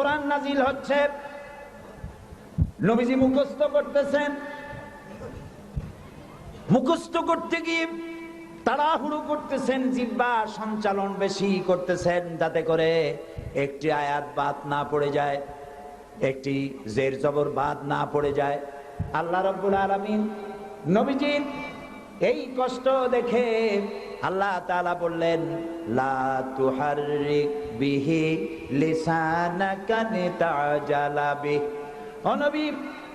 কোরআন নাজিল হচ্ছে, নবীজি মুখস্থ করতেছেন। মুখস্থ করতে গিয়ে তাড়াহুড়ো করতেছেন, জিহ্বা সঞ্চালন বেশি করতেছেন, যাতে করে একটি আয়াত বাদ না পড়ে যায়, একটি জের জবর বাদ না পড়ে যায়। আল্লাহ রাব্বুল আলামিন নবীজির এই কষ্ট দেখে আল্লাহ তাআলা বললেন, লা তুহাররিক বিহি লিসানাকা লিতাজালা বিহি। ও নবী,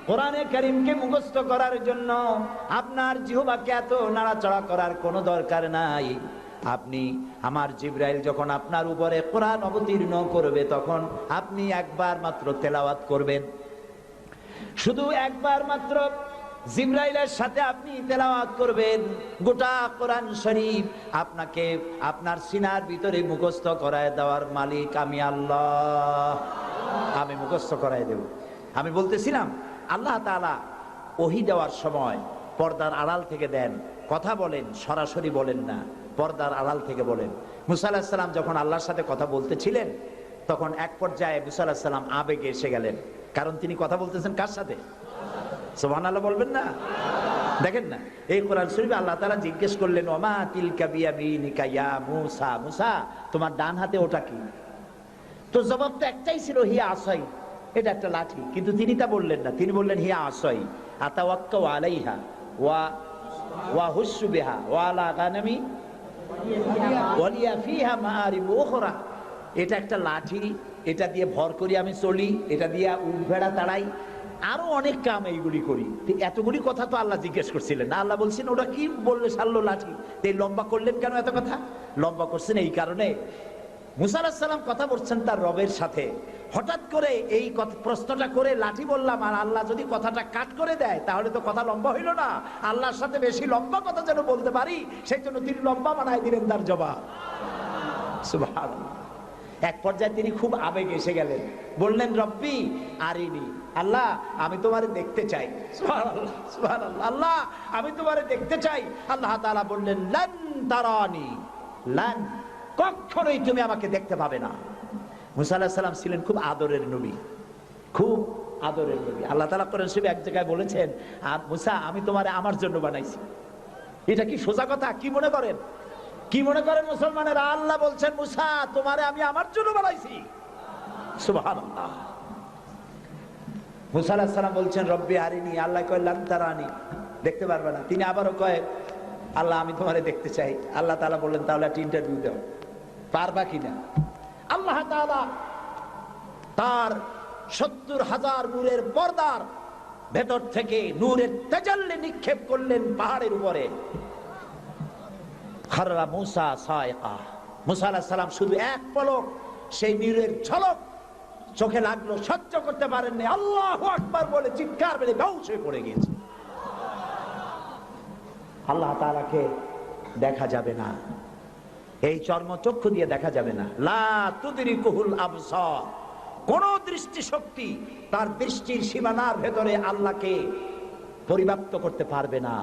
কোরআনে কারীমকে মুখস্থ করার জন্য আপনার জিহ্বাকে এত নাড়াচাড়া করার কোনো দরকার নাই। আপনি, আমার জিবরাইল যখন আপনার উপরে কোরআন অবতীর্ণ করবে, তখন আপনি একবার মাত্র তেলাওয়াত করবেন। শুধু একবার মাত্র জিবরাইলের সাথে আপনি তেলাওয়াত করবেন। গোটা কোরআন শরীফ আপনাকে আপনার সিনার ভিতরে মুখস্থ করায় দেওয়ার মালিক আমি আল্লাহ। আমি মুখস্থ করায় দেব। আমি বলতেছিলাম, আল্লাহ তাআলা ওহী দেওয়ার সময় পর্দার আড়াল থেকে দেন, কথা বলেন, সরাসরি বলেন না, পর্দার আড়াল থেকে বলেন। মুসা আলাইহিস সালাম যখন আল্লাহর সাথে কথা বলতেছিলেন, তখন এক পর্যায়ে মুসা আলাইহিস সালাম আবেগে এসে গেলেন, কারণ তিনি কথা বলতেছেন কার সাথে? সুবহানাল্লাহ বলবেন না? দেখেন না, এই কোরআন শরীফে আল্লাহ তাআলা জিজ্ঞেস করলেন, ওমা তিলকা বিয়ামিনিকা ইয়া মুসা, মুসা তোমার ডান হাতে ওটা কি? তো জবাব তো একটাই ছিল, হিয়া আসাই, এটা একটা লাঠি। কিন্তু তিনি তা বললেন না, তিনি বললেন হিয়া আসাই আতাওয়াক্কাউ আলাইহা ওয়া হুসসু বিহা ওয়া আলা গানামি ওয়া লিয়া ফিহা মাআরিবু উখরা। এটা একটা লাঠি, এটা দিয়ে ভর করি আমি চলি, এটা দিয়ে উট ভেড়া তাড়াই, আরো অনেক কাম এইগুলি করি। এতগুলি কথা তো আল্লাহ জিজ্ঞেস করছিলেন না। আল্লাহ বলছেন ওটা কি? বললে সারলো লাঠি। এই লম্বা করলেন কেন এত কথা? লম্বা করছেন এই কারণে, মুসা আলাইহিস সালাম কথা বলছেন তার রবের সাথে। হঠাৎ করে এই প্রশ্নটা করে লাঠি বললাম, আর আল্লাহ যদি কথাটা কাট করে দেয়, তাহলে তো কথা লম্বা হইল না। আল্লাহর সাথে বেশি লম্বা কথা যেন বলতে পারি, সেই জন্য তিনি লম্বা বানায় দিলেন তার জবাব। সুবহানাল্লাহ। এক পর্যায়ে তিনি খুব আবেগে এসে গেলেন, বললেন, রব্বি আরিনি, আল্লাহ আমি তোমারে দেখতে চাই। সুবহানাল্লাহ, সুবহানাল্লাহ, আল্লাহ আমি তোমারে দেখতে চাই। আল্লাহ তাআলা বললেন, লান তারানি, লান, কখনোই তুমি আমাকে দেখতে পাবে না। মুসা আলাইহিস সালাম ছিলেন খুব আদরের নবী, খুব আদরের নবী। আল্লাহ তাআলা কোরআন শরীফে এক জায়গায় বলেছেন, মুসা আমি তোমারে আমার জন্য বানাইছি। এটা কি সোজা কথা? কি মনে করেন, কি মনে করেন মুসলমানেরা? আল্লাহ বলছেন, মুসা তোমারে আমি আমার জন্য বানাইছি। সুবহানাল্লাহ। মুসা আলাইহিস সালাম বলছেন, রব্বি আরিনি, আল্লাহ কয় লান তারানি, দেখতে পারবে না। তিনি আবারও কয়, আল্লাহ আমি তোমারে দেখতে চাই। আল্লাহ তাআলা বললেন, তাহলে একটা ইন্টারভিউ দাও, পারবা কিনা? আল্লাহ তাআলা তার ৭০,০০০ নূরের পর্দার ভেতর থেকে নূরের তাজাল্লি নিক্ষেপ করলেন পাহাড়ের উপরে। খাররা মুসা সায়কা, মুসা আলাইহিস সালাম শুধু এক পলক সেই নূরের ঝলক চোখে লাগলো, সহ্য করতে পারেননি, আল্লাহু আকবার বলে চিৎকার মেরে বেহুশ হয়ে পড়ে গিয়েছে। আল্লাহ তাআলাকে দেখা যাবে না, এই চর্মচক্ষু দিয়ে দেখা যাবে না। লা তুদরিকুহুল আবসার, কোন দৃষ্টি শক্তি তার দৃষ্টির সীমানার ভেতরে আল্লাহকে পরিব্যাপ্ত করতে পারবে না।